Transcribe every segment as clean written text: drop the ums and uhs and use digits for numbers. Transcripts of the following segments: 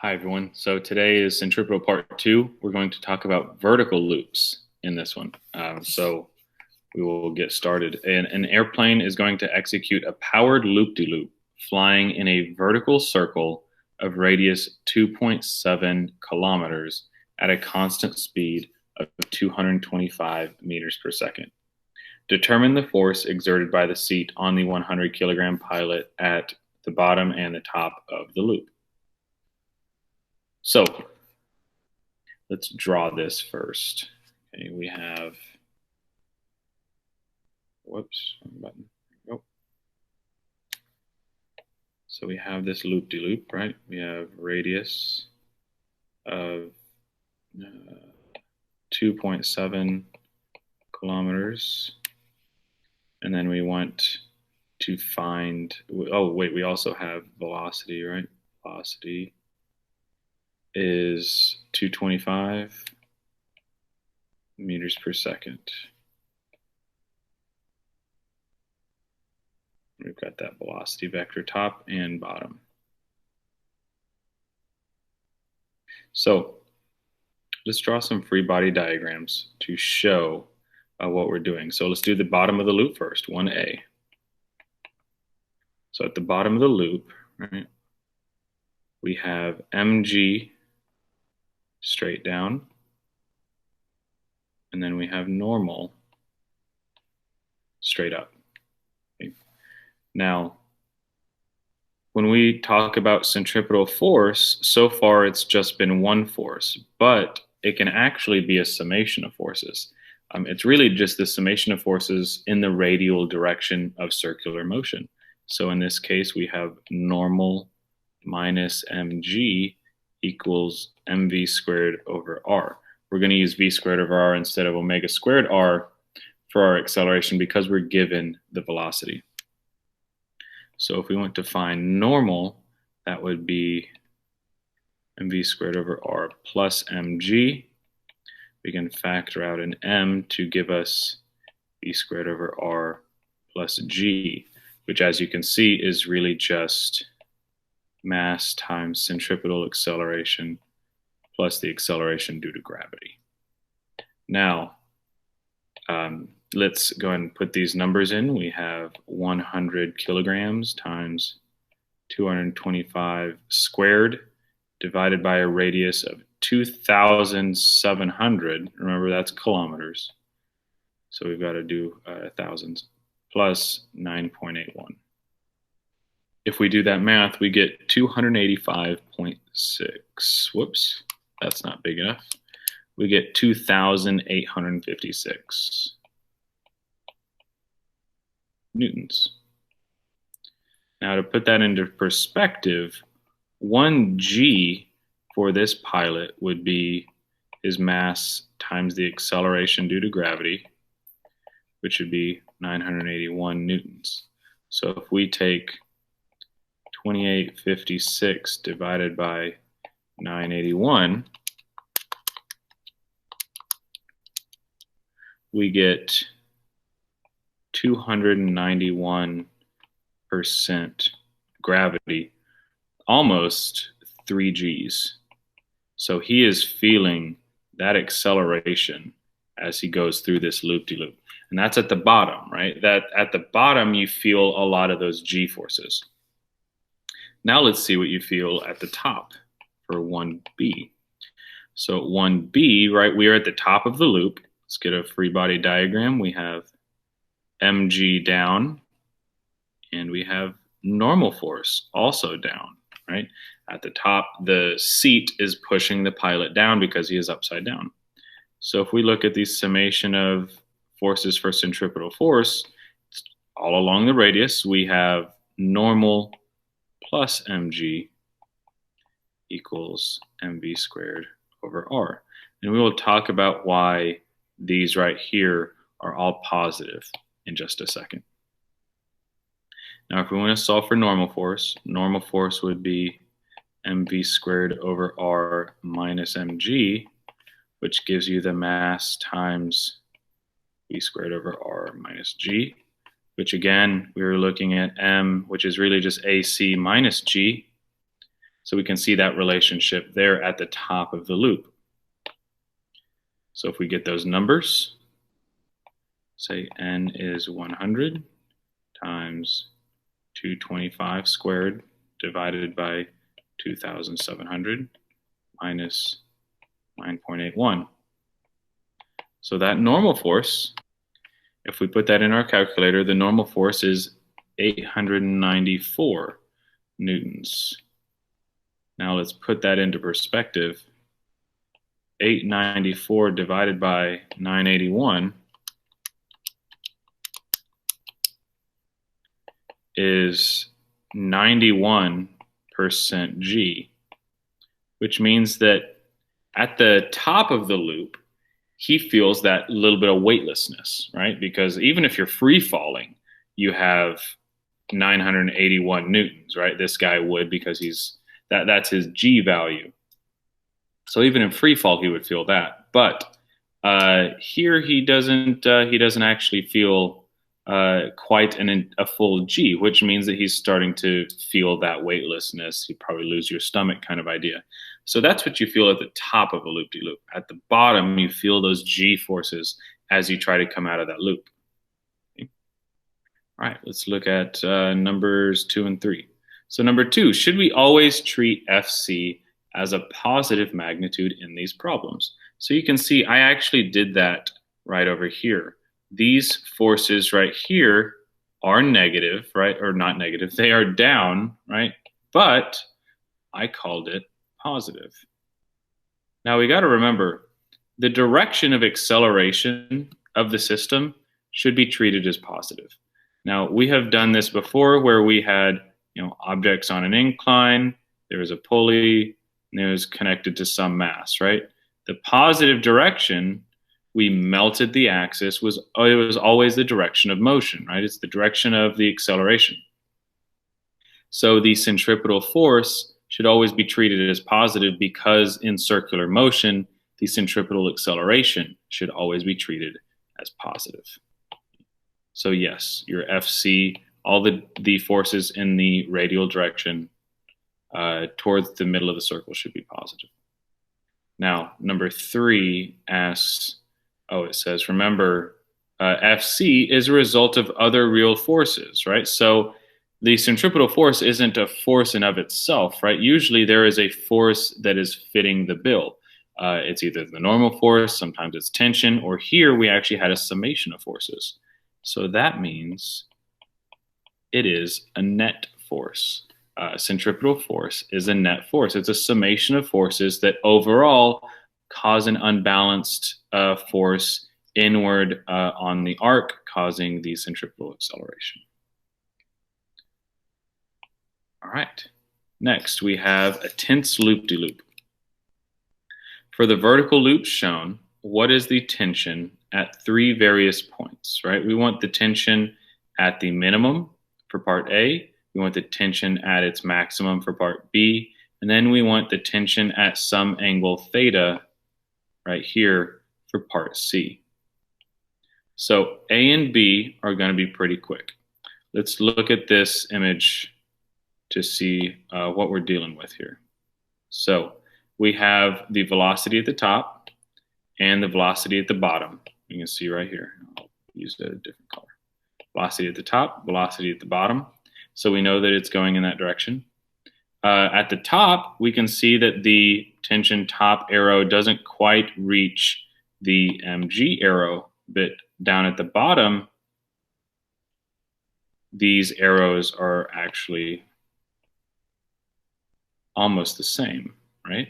Hi, everyone. So today is Centripetal Part 2. We're going to talk about vertical loops in this one. So we will get started. An airplane is going to execute a powered loop-de-loop flying in a vertical circle of radius 2.7 kilometers at a constant speed of 225 meters per second. Determine the force exerted by the seat on the 100-kilogram pilot at the bottom and the top of the loop. So let's draw this first. Okay, we have, whoops, wrong button. There we go. So we have this loop-de-loop, right? We have radius of 2.7 kilometers. And then we want to find, oh, wait, we also have velocity, right? Velocity is 225 meters per second. We've got that velocity vector top and bottom. So let's draw some free body diagrams to show what we're doing. So let's do the bottom of the loop first, 1A. So at the bottom of the loop, right, we have mg straight down, and then we have normal straight up. Okay. Now, when we talk about centripetal force, so far it's just been one force, but it can actually be a summation of forces. It's really just the summation of forces in the radial direction of circular motion. So in this case, we have normal minus mg equals mv squared over r. We're going to use v squared over r instead of omega squared r for our acceleration because we're given the velocity. So if we want to find normal, that would be mv squared over r plus mg. We can factor out an m to give us v squared over r plus g, which, as you can see, is really just mass times centripetal acceleration plus the acceleration due to gravity. Now, let's go ahead and put these numbers in. We have 100 kilograms times 225 squared divided by a radius of 2,700. Remember, that's kilometers. So we've got to do thousands plus 9.81. If we do that math, we get 285.6. Whoops, that's not big enough. We get 2,856 newtons. Now, to put that into perspective, 1g for this pilot would be his mass times the acceleration due to gravity, which would be 981 newtons. So if we take 2856 divided by 981, we get 291% gravity, almost 3 Gs. So he is feeling that acceleration as he goes through this loop-de-loop. And that's at the bottom, right? That at the bottom, you feel a lot of those G forces. Now let's see what you feel at the top for 1B. So 1B, right, we are at the top of the loop. Let's get a free body diagram. We have mg down, and we have normal force also down, right? At the top, the seat is pushing the pilot down because he is upside down. So if we look at the summation of forces for centripetal force, all along the radius, we have normal plus mg equals mv squared over r. And we will talk about why these right here are all positive in just a second. Now, if we want to solve for normal force would be mv squared over r minus mg, which gives you the mass times v squared over r minus g, which again, we were looking at m, which is really just ac minus g. So we can see that relationship there at the top of the loop. So if we get those numbers, say n is 100 times 225 squared divided by 2,700 minus 9.81. So that normal force, if we put that in our calculator, the normal force is 894 newtons. Now let's put that into perspective. 894 divided by 981 is 91% G, which means that at the top of the loop, he feels that little bit of weightlessness, right? Because even if you're free falling, you have 981 newtons, right? This guy would, because that's his G value. So even in free fall, he would feel that. But here he doesn't actually feel quite a full G, which means that he's starting to feel that weightlessness. You probably lose your stomach kind of idea. So that's what you feel at the top of a loop-de-loop. At the bottom, you feel those G forces as you try to come out of that loop. Okay. All right, let's look at numbers 2 and 3. So number 2, should we always treat FC as a positive magnitude in these problems? So you can see I actually did that right over here. These forces right here are negative, right? Or not negative, they are down, right? But I called it positive. Now we got to remember the direction of acceleration of the system should be treated as positive. Now we have done this before where we had, objects on an incline, there was a pulley, and it was connected to some mass, right? The positive direction, we melted the axis, it was always the direction of motion, right? It's the direction of the acceleration. So the centripetal force should always be treated as positive because in circular motion, the centripetal acceleration should always be treated as positive. So yes, your FC, all the forces in the radial direction towards the middle of the circle should be positive. Now, number 3 asks, it says, remember, FC is a result of other real forces, right? So the centripetal force isn't a force in of itself, right? Usually there is a force that is fitting the bill. It's either the normal force, sometimes it's tension, or here we actually had a summation of forces. So that means it is a net force. Centripetal force is a net force. It's a summation of forces that overall cause an unbalanced force inward on the arc, causing the centripetal acceleration. All right, next we have a tense loop-de-loop. For the vertical loops shown, what is the tension at 3 various points, right? We want the tension at the minimum for part A, we want the tension at its maximum for part B, and then we want the tension at some angle theta right here for part C. So A and B are going to be pretty quick. Let's look at this image to see what we're dealing with here. So we have the velocity at the top and the velocity at the bottom. You can see right here. I'll use a different color. Velocity at the top, velocity at the bottom. So we know that it's going in that direction. At the top, we can see that the tension top arrow doesn't quite reach the mg arrow, but down at the bottom, these arrows are actually almost the same, right?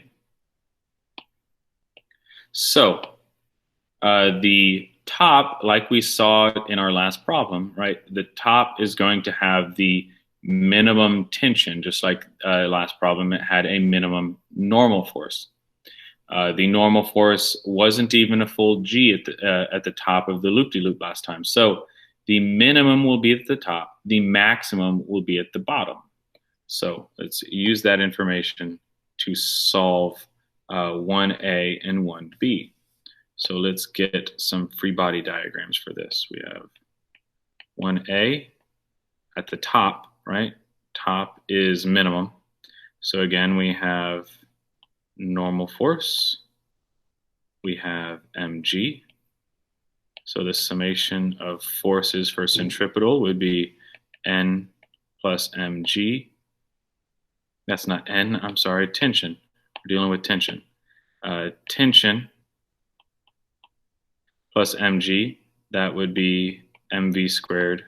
So the top, like we saw in our last problem, right? The top is going to have the minimum tension, just like last problem, it had a minimum normal force. The normal force wasn't even a full G at the top of the loop-de-loop last time. So the minimum will be at the top, the maximum will be at the bottom. So let's use that information to solve 1A and 1B. So let's get some free body diagrams for this. We have 1A at the top, right? Top is minimum. So again, we have normal force, we have mg. So the summation of forces for centripetal would be N plus mg. That's not N, I'm sorry, tension. We're dealing with tension. Tension plus mg, that would be mv squared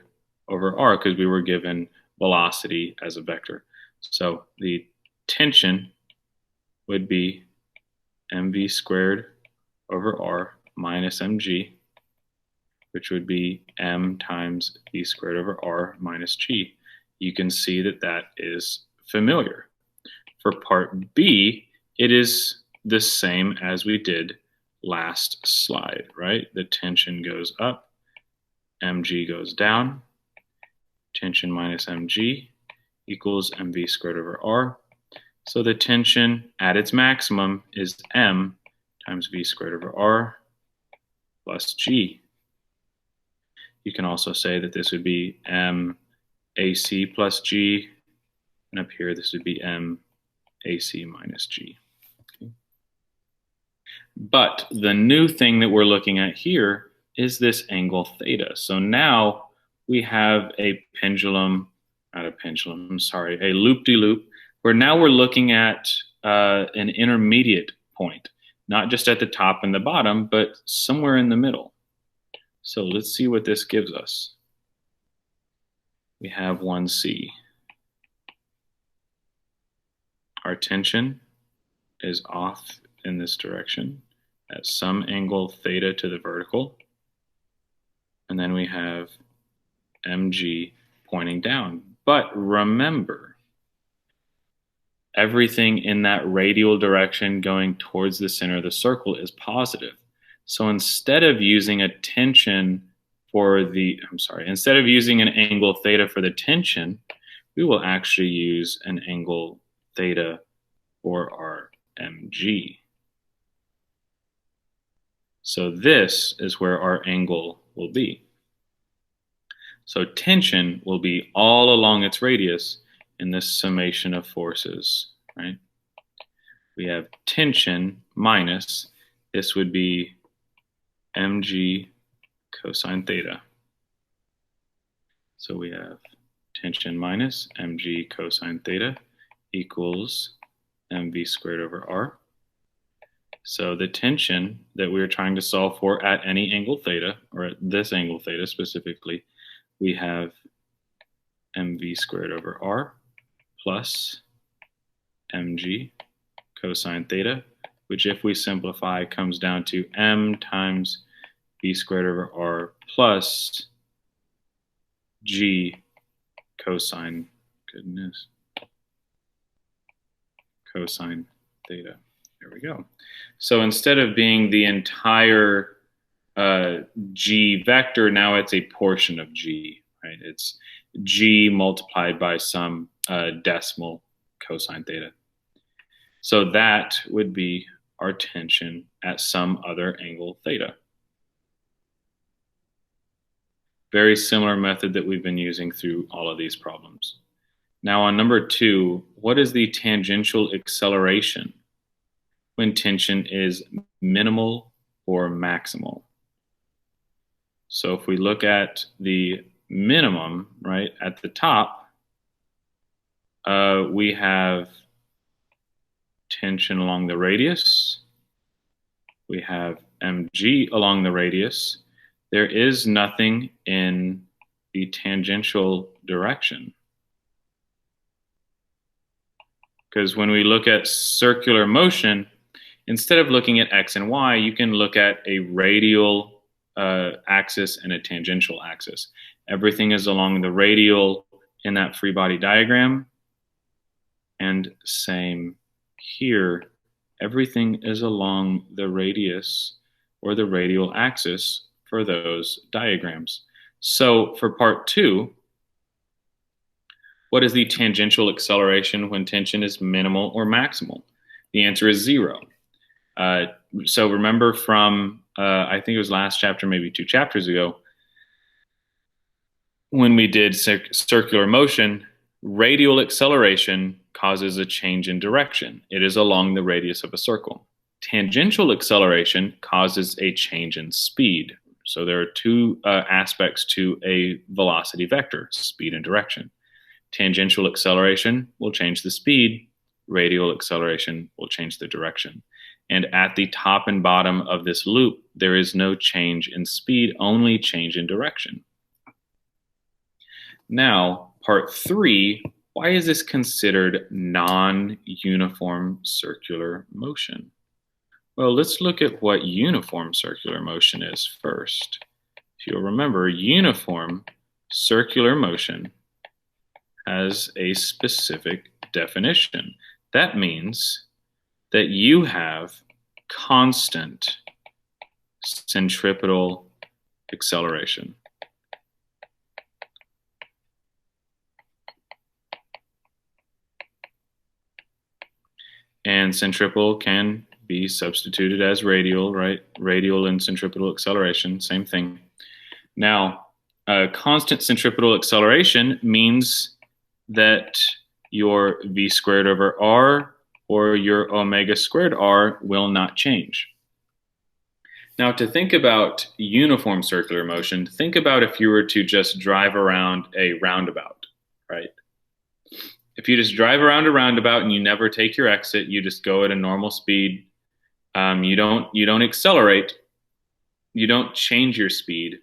over r, because we were given velocity as a vector. So the tension would be mv squared over r minus mg, which would be m times v squared over r minus g. You can see that that is familiar. For part B, it is the same as we did last slide, right? The tension goes up, mg goes down, tension minus mg equals mv squared over r. So the tension at its maximum is m times v squared over r plus g. You can also say that this would be m ac plus g, and up here this would be m ac minus g. Okay. But the new thing that we're looking at here is this angle theta. So now we have a pendulum, not a pendulum, I'm sorry, a loop-de-loop, where now we're looking at an intermediate point, not just at the top and the bottom, but somewhere in the middle. So let's see what this gives us. We have 1c. Our tension is off in this direction at some angle theta to the vertical. And then we have mg pointing down. But remember, everything in that radial direction going towards the center of the circle is positive. So instead of using a tension for the, instead of using an angle theta for the tension, we will actually use an angle theta for our mg. So this is where our angle will be. So tension will be all along its radius in this summation of forces, right? We have tension minus, this would be mg cosine theta. So we have tension minus mg cosine theta equals mv squared over r. So the tension that we're trying to solve for at any angle theta, or at this angle theta specifically, we have mv squared over r plus mg cosine theta, which if we simplify comes down to m times v squared over r plus g cosine, cosine theta. There we go. So instead of being the entire g vector, now it's a portion of g, right? It's g multiplied by some decimal cosine theta. So that would be our tension at some other angle theta. Very similar method that we've been using through all of these problems. Now on number 2, what is the tangential acceleration when tension is minimal or maximal? So if we look at the minimum, right, at the top, we have tension along the radius. We have mg along the radius. There is nothing in the tangential direction. Because when we look at circular motion, instead of looking at x and y, you can look at a radial axis and a tangential axis. Everything is along the radial in that free body diagram. And same here, everything is along the radius or the radial axis for those diagrams. So for part 2, what is the tangential acceleration when tension is minimal or maximal? The answer is 0. So remember from, I think it was last chapter, maybe 2 chapters ago, when we did circular motion, Radial acceleration causes a change in direction. It is along the radius of a circle. Tangential acceleration causes a change in speed. So there are two aspects to a velocity vector, speed and direction. Tangential acceleration will change the speed. Radial acceleration will change the direction. And at the top and bottom of this loop, there is no change in speed, only change in direction. Now, part 3, why is this considered non-uniform circular motion? Well, let's look at what uniform circular motion is first. If you'll remember, uniform circular motion has a specific definition. That means that you have constant centripetal acceleration. And centripetal can be substituted as radial, right? Radial and centripetal acceleration, same thing. Now, constant centripetal acceleration means that your v squared over r or your omega squared r will not change. Now, to think about uniform circular motion, think about if you were to just drive around a roundabout, right? If you just drive around a roundabout and you never take your exit, you just go at a normal speed. You don't accelerate, you don't change your speed,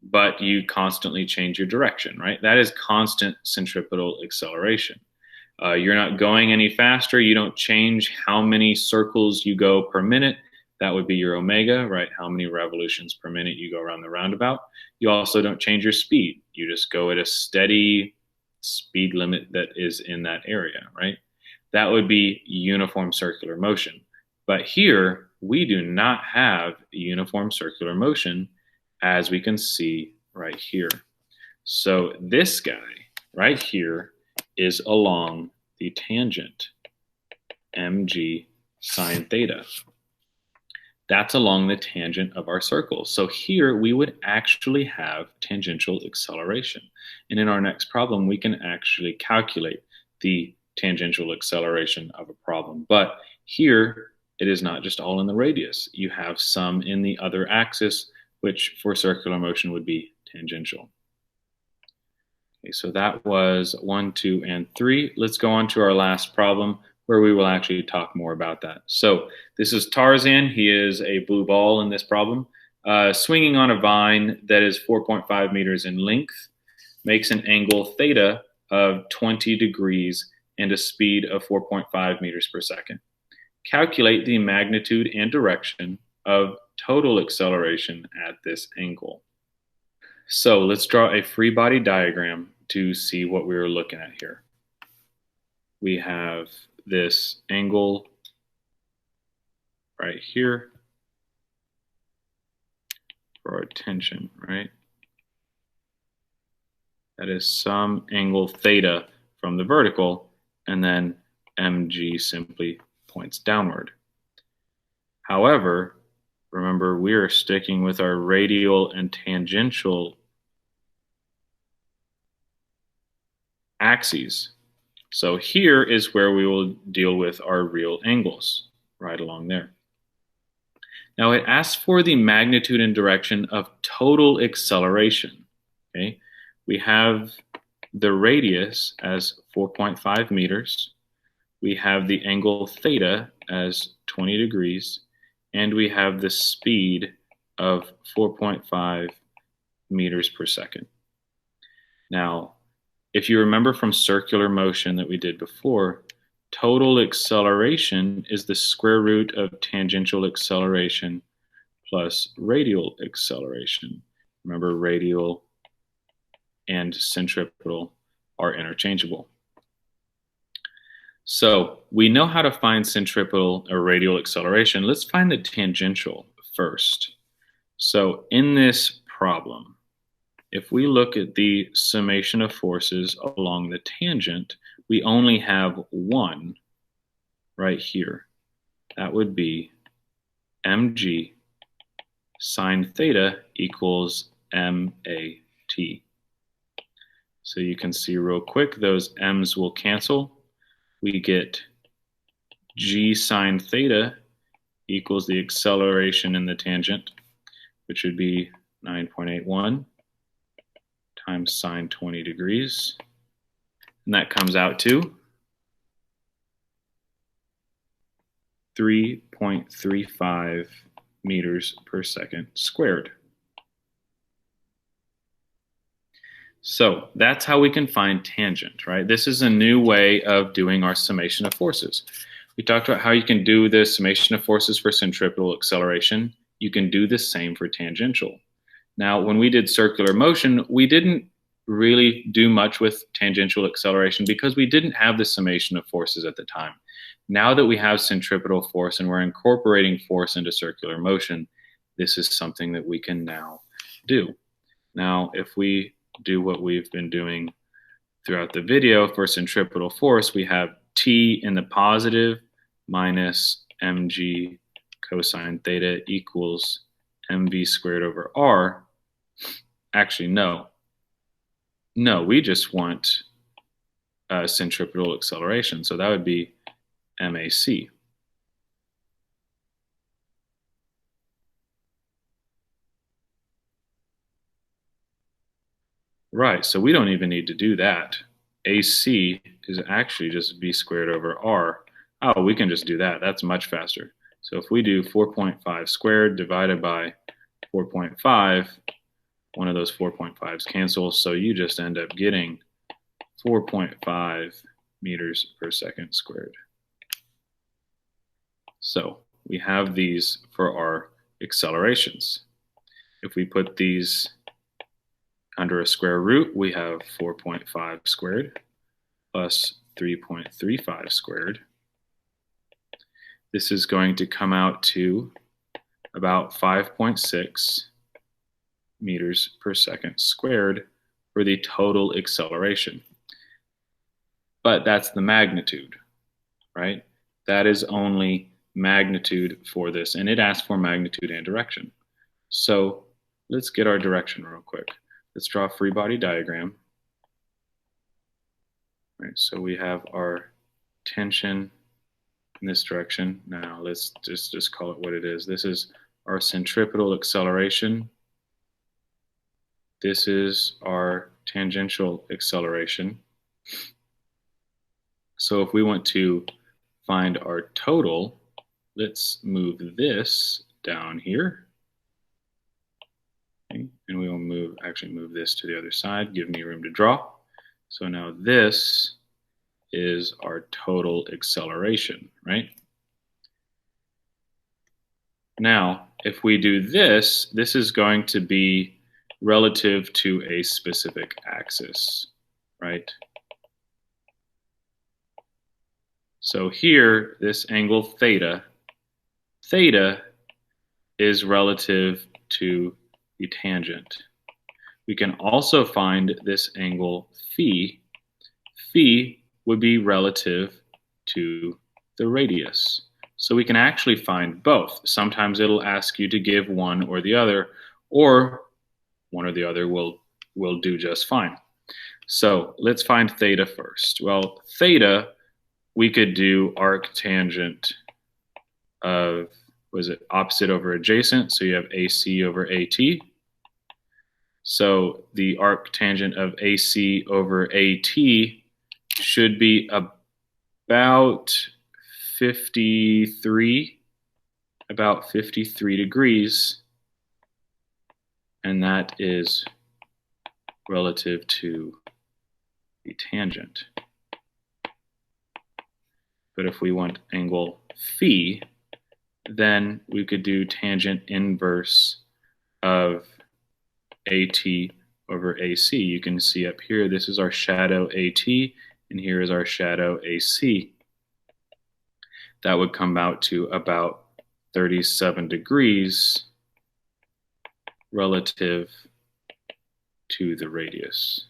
but you constantly change your direction, right? That is constant centripetal acceleration. You're not going any faster. You don't change how many circles you go per minute. That would be your omega, right? How many revolutions per minute you go around the roundabout. You also don't change your speed. You just go at a steady speed limit that is in that area, right? That would be uniform circular motion. But here, we do not have uniform circular motion, as we can see right here. So this guy right here is along the tangent, mg sine theta. That's along the tangent of our circle. So here we would actually have tangential acceleration. And in our next problem, we can actually calculate the tangential acceleration of a problem. But here, it is not just all in the radius. You have some in the other axis, which for circular motion would be tangential. Okay, so that was 1, 2, and 3. Let's go on to our last problem, where we will actually talk more about that. So this is Tarzan. He is a blue ball in this problem, swinging on a vine that is 4.5 meters in length, makes an angle theta of 20 degrees and a speed of 4.5 meters per second. Calculate the magnitude and direction of total acceleration at this angle. So let's draw a free body diagram to see what we are looking at here. We have this angle right here for our tension, right? That is some angle theta from the vertical, and then mg simply points downward. However, remember, we are sticking with our radial and tangential axes. So here is where we will deal with our real angles, right along there. Now it asks for the magnitude and direction of total acceleration. Okay, we have the radius as 4.5 meters. We have the angle theta as 20 degrees, and we have the speed of 4.5 meters per second. Now, if you remember from circular motion that we did before, total acceleration is the square root of tangential acceleration plus radial acceleration. Remember, radial and centripetal are interchangeable. So we know how to find centripetal or radial acceleration. Let's find the tangential first. So in this problem, if we look at the summation of forces along the tangent, we only have one right here. That would be mg sine theta equals MAT. So you can see real quick, those m's will cancel. We get g sine theta equals the acceleration in the tangent, which would be 9.81 times sine 20 degrees. And that comes out to 3.35 meters per second squared. So that's how we can find tangent, right? This is a new way of doing our summation of forces. We talked about how you can do the summation of forces for centripetal acceleration. You can do the same for tangential. Now, when we did circular motion, we didn't really do much with tangential acceleration because we didn't have the summation of forces at the time. Now that we have centripetal force and we're incorporating force into circular motion, this is something that we can now do. Now, if we do what we've been doing throughout the video for centripetal force, we have T in the positive minus mg cosine theta equals mv squared over r. Actually, no, we just want centripetal acceleration. So that would be MAC. Right, so we don't even need to do that. AC is actually just v squared over r. Oh, we can just do that. That's much faster. So if we do 4.5 squared divided by 4.5, one of those 4.5s cancels, so you just end up getting 4.5 meters per second squared. So we have these for our accelerations. If we put these under a square root, we have 4.5 squared plus 3.35 squared. This is going to come out to about 5.6 meters per second squared for the total acceleration. But that's the magnitude, right? That is only magnitude for this, and it asks for magnitude and direction. So let's get our direction real quick. Let's draw a free body diagram. All right, so we have our tension in this direction. Now let's just call it what it is. This is our centripetal acceleration. This is our tangential acceleration. So if we want to find our total, let's move this down here. Okay. And we will actually move this to the other side, give me room to draw. So now this is our total acceleration, right? Now, if we do this, this is going to be relative to a specific axis, right? So here, this angle theta is relative to the tangent. We can also find this angle phi. Phi would be relative to the radius. So we can actually find both. Sometimes it'll ask you to give one or the other, or one or the other will do just fine. So let's find theta first. Well, theta, we could do arctangent of, was it opposite over adjacent? So you have AC over AT. So the arctangent of AC over AT should be about 53 degrees, and that is relative to the tangent. But if we want angle phi, then we could do tangent inverse of AT over AC. You can see up here, this is our shadow AT, and here is our shadow AC. That would come out to about 37 degrees relative to the radius.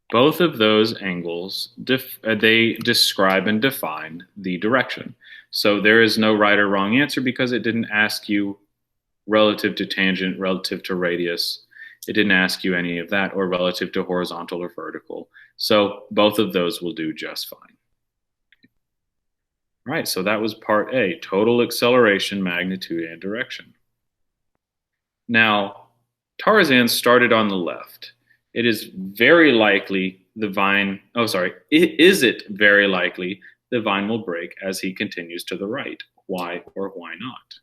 Both of those angles, they describe and define the direction. So there is no right or wrong answer because it didn't ask you relative to tangent, relative to radius. It didn't ask you any of that, or relative to horizontal or vertical. So both of those will do just fine. All right, so that was part A, total acceleration, magnitude, and direction. Now, Tarzan started on the left. It is very likely the vine, is it very likely the vine will break as he continues to the right? Why or why not?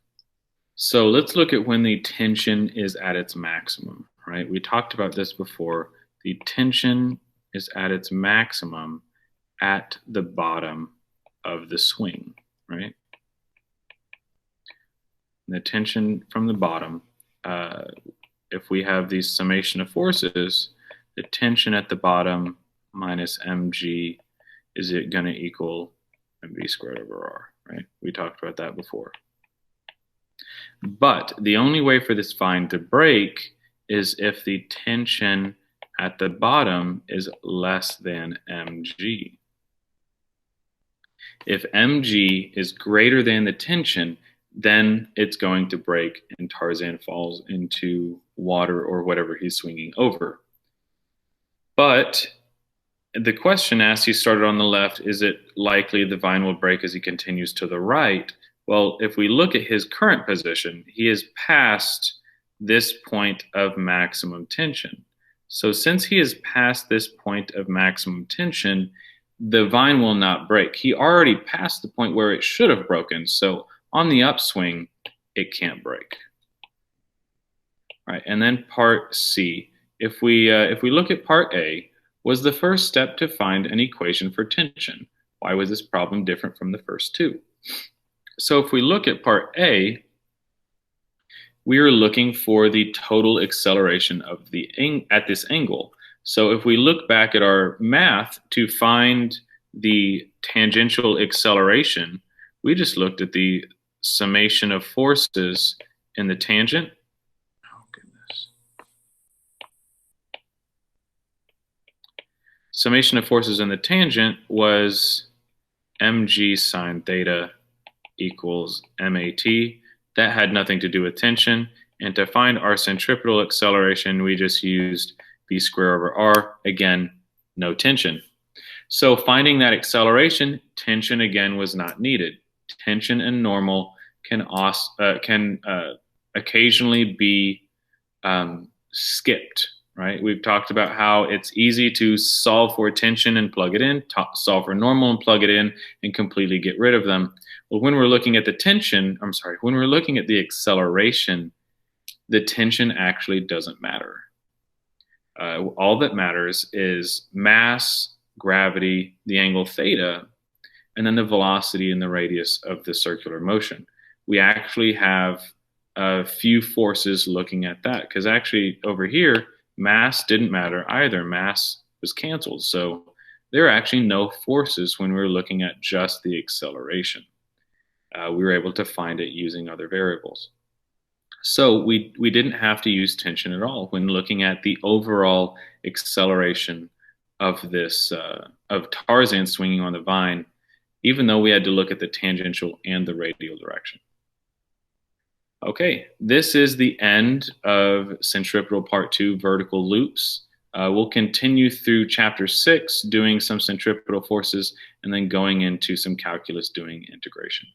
So let's look at when the tension is at its maximum, right? We talked about this before. The tension is at its maximum at the bottom of the swing, right? The tension from the bottom, if we have the summation of forces, the tension at the bottom minus mg, is it going to equal mv squared over r, right? We talked about that before. But the only way for this vine to break is if the tension at the bottom is less than mg. If mg is greater than the tension, then it's going to break and Tarzan falls into water or whatever he's swinging over. But the question asks, he started on the left, is it likely the vine will break as he continues to the right? Well, if we look at his current position, he is past this point of maximum tension. So since he is past this point of maximum tension, the vine will not break. He already passed the point where it should have broken. So on the upswing, it can't break. All right, and then part C. If we look at part A, was the first step to find an equation for tension. Why was this problem different from the first two? So if we look at part A, we are looking for the total acceleration of at this angle. So if we look back at our math to find the tangential acceleration, we just looked at the summation of forces in the tangent. Oh, goodness. Summation of forces in the tangent was mg sine theta equals mat. That had nothing to do with tension. And to find our centripetal acceleration, we just used v squared over r. Again, no tension. So finding that acceleration, tension again was not needed. Tension and normal can occasionally be skipped, right? We've talked about how it's easy to solve for tension and plug it in, solve for normal and plug it in, and completely get rid of them. Well, when we're looking at when we're looking at the acceleration, the tension actually doesn't matter. All that matters is mass, gravity, the angle theta, and then the velocity and the radius of the circular motion. We actually have a few forces looking at that, because actually over here, mass didn't matter either. Mass was canceled. So there are actually no forces when we're looking at just the acceleration. We were able to find it using other variables. So we didn't have to use tension at all when looking at the overall acceleration of this of Tarzan swinging on the vine, even though we had to look at the tangential and the radial direction. Okay, this is the end of Centripetal Part 2, vertical loops. We'll continue through Chapter 6, doing some centripetal forces, and then going into some calculus doing integration.